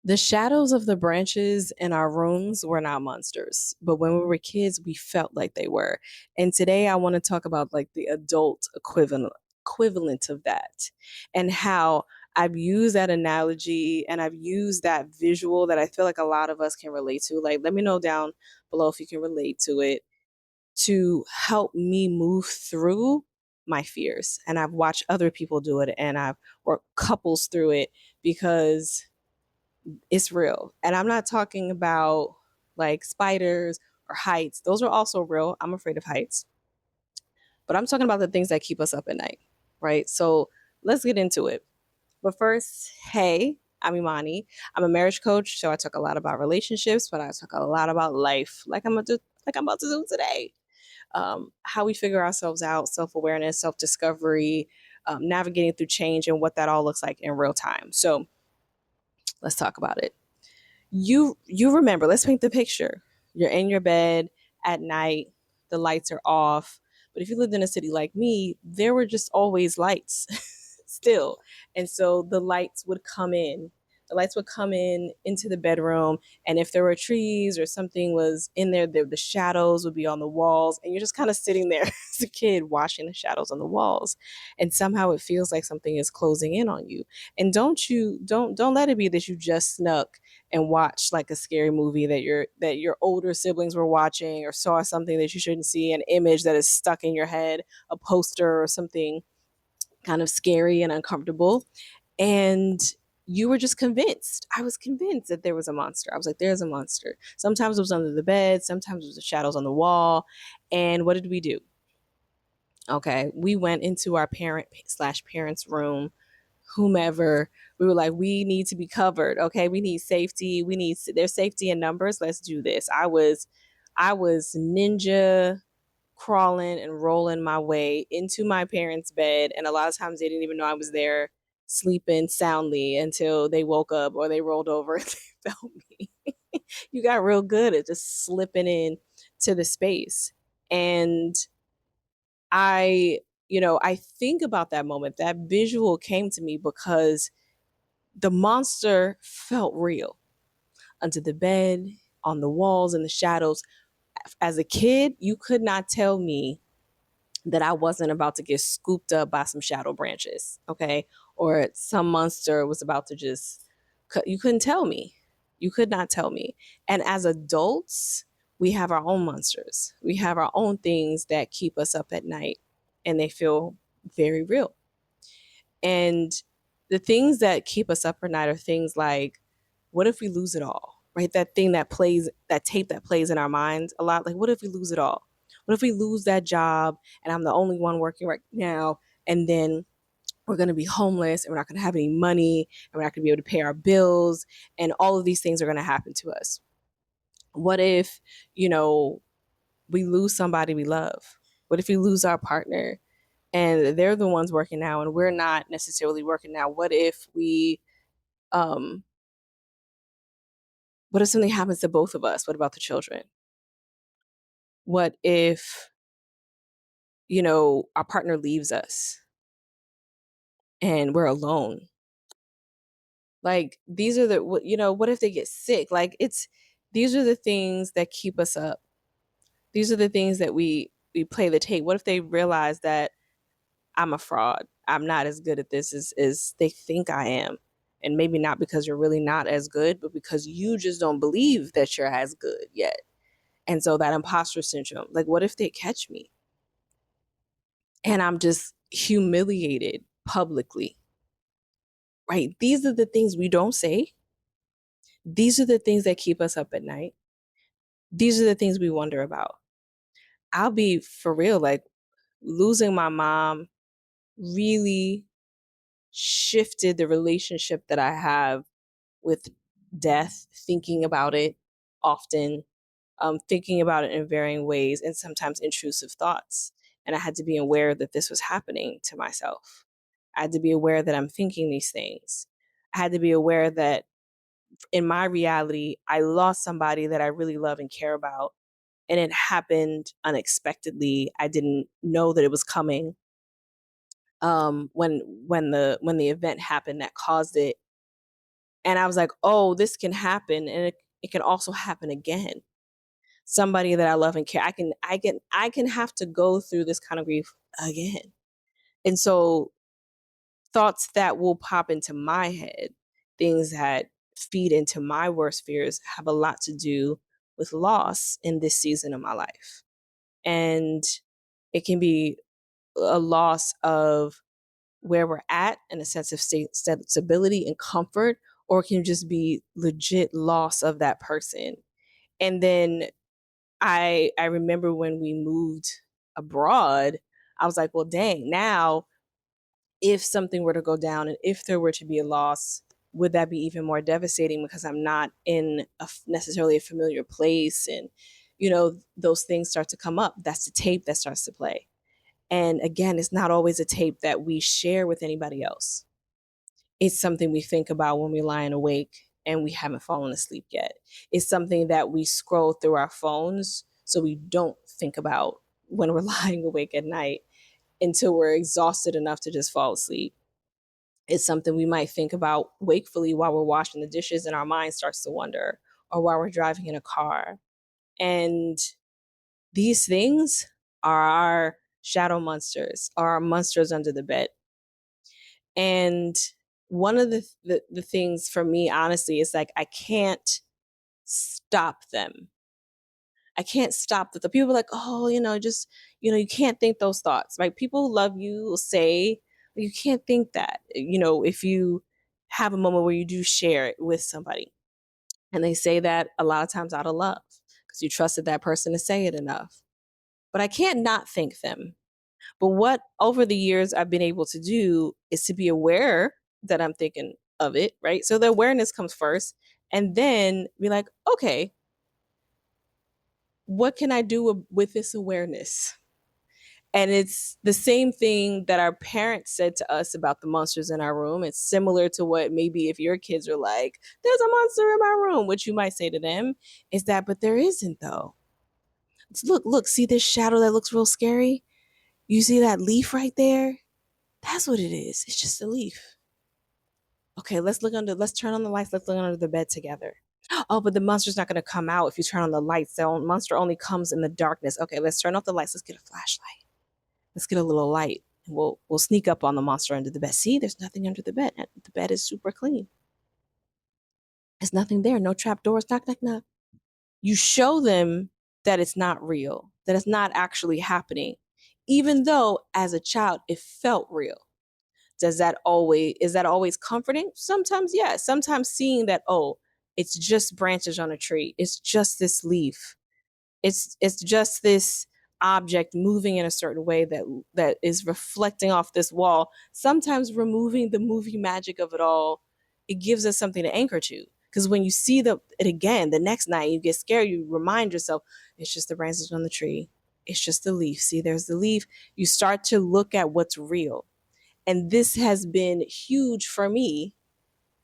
The shadows of the branches in our rooms were not monsters, but when we were kids, we felt like they were. And today I want to talk about like the adult equivalent of that and how I've used that analogy and I've used that visual that I feel like a lot of us can relate to. Like let me know down below if you can relate to it to help me move through my fears. And I've watched other people do it and I've worked couples through it because it's real. And I'm not talking about like spiders or heights. Those are also real. I'm afraid of heights. But I'm talking about the things that keep us up at night, right? So let's get into it. But first, hey, I'm Imani. I'm a marriage coach, so I talk a lot about relationships, but I talk a lot about life, like I'm about to do today. How we figure ourselves out, self awareness, self discovery, navigating through change, and what that all looks like in real time. So let's talk about it. You remember, let's paint the picture. You're in your bed at night, the lights are off. But if you lived in a city like me, there were just always lights still. And so the lights would come in into the bedroom, and if there were trees or something was in there, the shadows would be on the walls, and you're just kind of sitting there as a kid watching the shadows on the walls, and somehow it feels like something is closing in on you. And don't let it be that you just snuck and watched like a scary movie that your older siblings were watching, or saw something that you shouldn't see, an image that is stuck in your head, a poster or something kind of scary and uncomfortable, and you were just convinced. I was convinced that there was a monster. I was like, there's a monster. Sometimes it was under the bed, sometimes it was the shadows on the wall. And what did we do? Okay, we went into our parents room, whomever. We were like, we need to be covered. Okay, we need safety. We need there's safety in numbers. Let's do this. I was ninja crawling and rolling my way into my parents' bed, and a lot of times they didn't even know I was there, sleeping soundly until they woke up or they rolled over and they felt me. You got real good at just slipping in to the space. And I think about that moment. That visual came to me because the monster felt real under the bed, on the walls, in the shadows. As a kid, you could not tell me that I wasn't about to get scooped up by some shadow branches, okay? Or some monster was about to just, you couldn't tell me. You could not tell me. And as adults, we have our own monsters. We have our own things that keep us up at night, and they feel very real. And the things that keep us up at night are things like, what if we lose it all? Right? That thing that plays, that tape that plays in our minds a lot. Like, what if we lose it all? What if we lose that job and I'm the only one working right now? And then we're going to be homeless and we're not going to have any money and we're not going to be able to pay our bills. And all of these things are going to happen to us. What if, you know, we lose somebody we love? What if we lose our partner and they're the ones working now and we're not necessarily working now? Um, what if something happens to both of us? What about the children? What if, our partner leaves us and we're alone? Like these are what if they get sick? Like these are the things that keep us up. These are the things that we play the tape. What if they realize that I'm a fraud? I'm not as good at this as they think I am. And maybe not because you're really not as good, but because you just don't believe that you're as good yet. And so that imposter syndrome, like what if they catch me and I'm just humiliated publicly? Right? These are the things we don't say. These are the things that keep us up at night. These are the things we wonder about. I'll be for real, like losing my mom really shifted the relationship that I have with death, thinking about it often, thinking about it in varying ways, and sometimes intrusive thoughts. And I had to be aware that this was happening to myself. I had to be aware that I'm thinking these things. I had to be aware that in my reality, I lost somebody that I really love and care about. And it happened unexpectedly. I didn't know that it was coming. When the event happened that caused it, And I was like, oh, this can happen, and it can also happen again. Somebody that I love and care, I can have to go through this kind of grief again. And so thoughts that will pop into my head, things that feed into my worst fears, have a lot to do with loss in this season of my life. And it can be a loss of where we're at and a sense of stability and comfort, or it can just be legit loss of that person. And then I remember when we moved abroad, I was like, well, dang, now if something were to go down and if there were to be a loss, would that be even more devastating because I'm not in necessarily a familiar place? And, those things start to come up. That's the tape that starts to play. And again, it's not always a tape that we share with anybody else. It's something we think about when we're lying awake and we haven't fallen asleep yet. It's something that we scroll through our phones so we don't think about when we're lying awake at night until we're exhausted enough to just fall asleep. It's something we might think about wakefully while we're washing the dishes and our mind starts to wander, or while we're driving in a car. And these things are our shadow monsters, are our monsters under the bed. And one of the things for me, honestly, is like I can't stop them. I can't stop the people like, oh, just, you can't think those thoughts. Like people who love you will say, you can't think that, if you have a moment where you do share it with somebody. And they say that a lot of times out of love because you trusted that person to say it enough. But I can't not think them. But what over the years I've been able to do is to be aware that I'm thinking of it, right? So the awareness comes first, and then be like, okay, what can I do with this awareness? And it's the same thing that our parents said to us about the monsters in our room. It's similar to what maybe if your kids are like, there's a monster in my room, which you might say to them, is that, but there isn't though. Look, see this shadow that looks real scary? You see that leaf right there? That's what it is. It's just a leaf. Okay, let's turn on the lights, let's look under the bed together. Oh, but the monster's not gonna come out if you turn on the lights. The monster only comes in the darkness. Okay, let's turn off the lights, let's get a flashlight. Let's get a little light. And we'll sneak up on the monster under the bed. See, there's nothing under the bed. The bed is super clean. There's nothing there, no trap doors, knock, knock, knock. You show them that it's not real, that it's not actually happening, even though as a child it felt real. Is that always comforting? Sometimes, yes. Sometimes seeing that, oh, it's just branches on a tree, it's just this leaf, it's just this object moving in a certain way that is reflecting off this wall. Sometimes removing the movie magic of it all, it gives us something to anchor to. Because when you see it again the next night, you get scared, you remind yourself, it's just the branches on the tree, it's just the leaf. See, there's the leaf. You start to look at what's real. And this has been huge for me.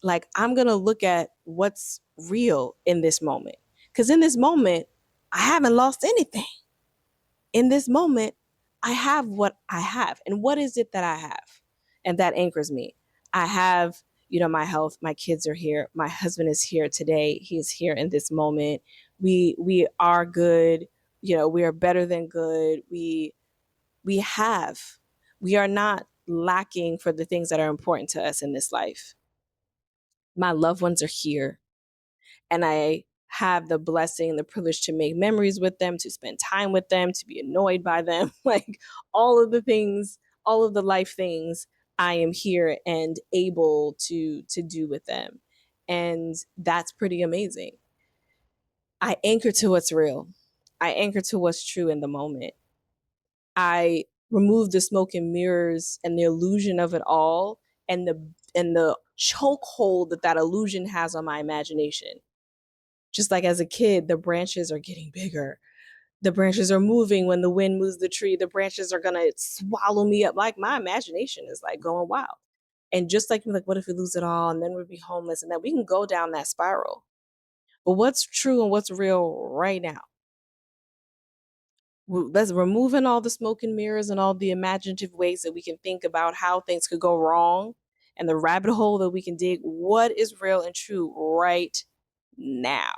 Like, I'm going to look at what's real in this moment. Because in this moment, I haven't lost anything. In this moment, I have what I have. And what is it that I have? And that anchors me. I have, my health. My kids are here. My husband is here today. He is here in this moment. We are good. We are better than good. We have. We are not lacking for the things that are important to us in this life. My loved ones are here, and I have the blessing and the privilege to make memories with them, to spend time with them, to be annoyed by them, like all of the things, all of the life things I am here and able to do with them. And that's pretty amazing. I anchor to what's real. I anchor to what's true in the moment. I remove the smoke and mirrors and the illusion of it all, and the chokehold that illusion has on my imagination. Just like as a kid, the branches are getting bigger. The branches are moving when the wind moves the tree. The branches are gonna swallow me up. Like my imagination is like going wild. And just like what if we lose it all and then we'd be homeless, and that we can go down that spiral. But what's true and what's real right now? Let's removing all the smoke and mirrors and all the imaginative ways that we can think about how things could go wrong and the rabbit hole that we can dig. What is real and true right now?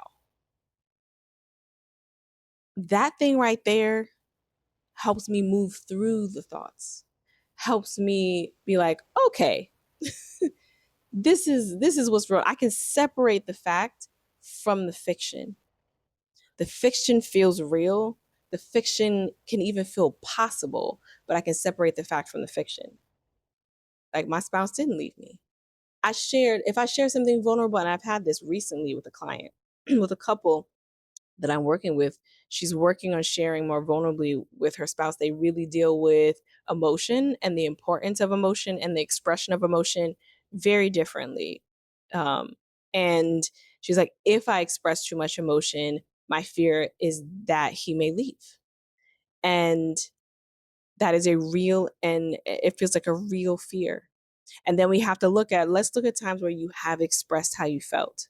That thing right there helps me move through the thoughts, helps me be like, okay, this is what's real. I can separate the fact from the fiction. The fiction feels real. The fiction can even feel possible, but I can separate the fact from the fiction. Like, my spouse didn't leave me. If I share something vulnerable, and I've had this recently with a client, with a couple that I'm working with, she's working on sharing more vulnerably with her spouse. They really deal with emotion and the importance of emotion and the expression of emotion very differently. Um, and she's like, if I express too much emotion, my fear is that he may leave. And that is a real, and it feels like a real fear. And then we have to let's look at times where you have expressed how you felt.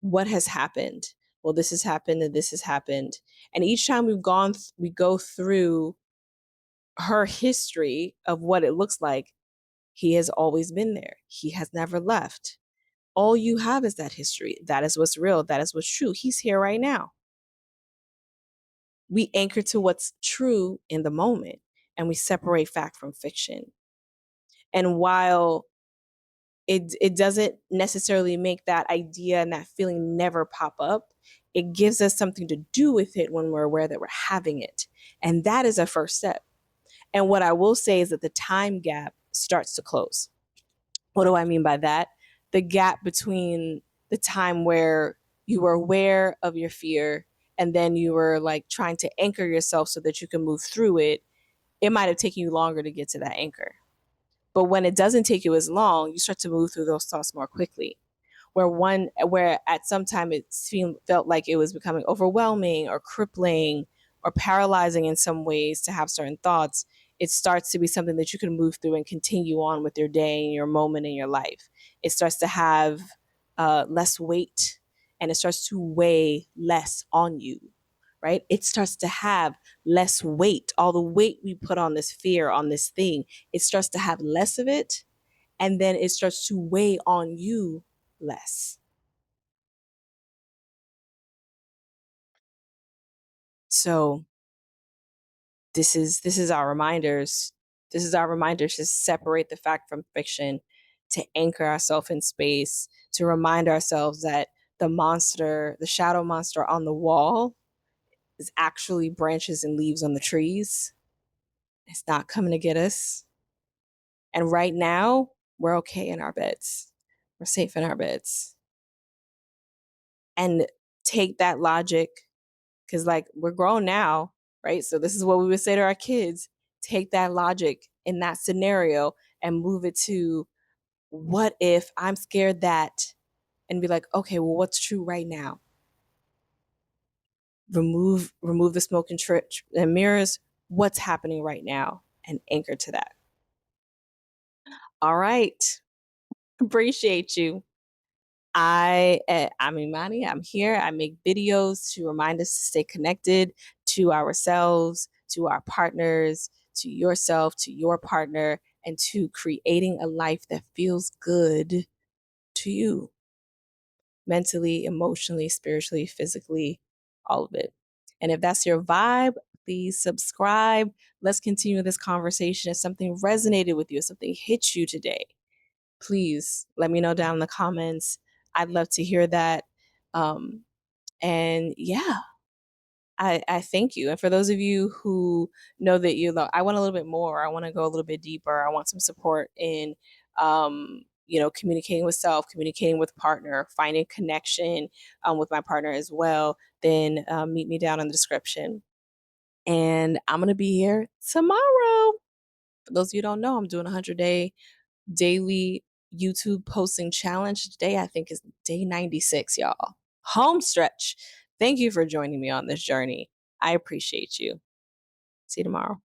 What has happened? Well, this has happened and this has happened. And each time we go through her history of what it looks like. He has always been there. He has never left. All you have is that history. That is what's real. That is what's true. He's here right now. We anchor to what's true in the moment, and we separate fact from fiction. And while it doesn't necessarily make that idea and that feeling never pop up, it gives us something to do with it when we're aware that we're having it. And that is a first step. And what I will say is that the time gap starts to close. What do I mean by that? The gap between the time where you were aware of your fear and then you were like trying to anchor yourself so that you can move through it, it might have taken you longer to get to that anchor. But when it doesn't take you as long, you start to move through those thoughts more quickly. Where at some time felt like it was becoming overwhelming or crippling or paralyzing in some ways to have certain thoughts, it starts to be something that you can move through and continue on with your day and your moment in your life. It starts to have less weight, and it starts to weigh less on you, right? It starts to have less weight. All the weight we put on this fear, on this thing, it starts to have less of it, and then it starts to weigh on you less. So this is our reminders. This is our reminders to separate the fact from fiction, to anchor ourselves in space, to remind ourselves that the shadow monster on the wall is actually branches and leaves on the trees. It's not coming to get us. And right now, we're okay in our beds. We're safe in our beds. And take that logic, because like we're grown now, right? So this is what we would say to our kids. Take that logic in that scenario and move it to, what if I'm scared that, and be like, okay, well, what's true right now? Remove the smoke and mirrors. What's happening right now? And anchor to that. All right. Appreciate you. I'm Imani. I'm here. I make videos to remind us to stay connected to ourselves, to our partners, to yourself, to your partner, and to creating a life that feels good to you mentally, emotionally, spiritually, physically, all of it. And if that's your vibe, please subscribe. Let's continue this conversation. If something resonated with you, if something hit you today, please let me know down in the comments. I'd love to hear that. Um, and yeah, I thank you. And for those of you who know that I want a little bit more, I want to go a little bit deeper. I want some support in, communicating with self, communicating with partner, finding connection with my partner as well. Then meet me down in the description. And I'm going to be here tomorrow. For those of you who don't know, I'm doing a 100-day daily YouTube posting challenge. Today, I think, is day 96, y'all. Home stretch. Thank you for joining me on this journey. I appreciate you. See you tomorrow.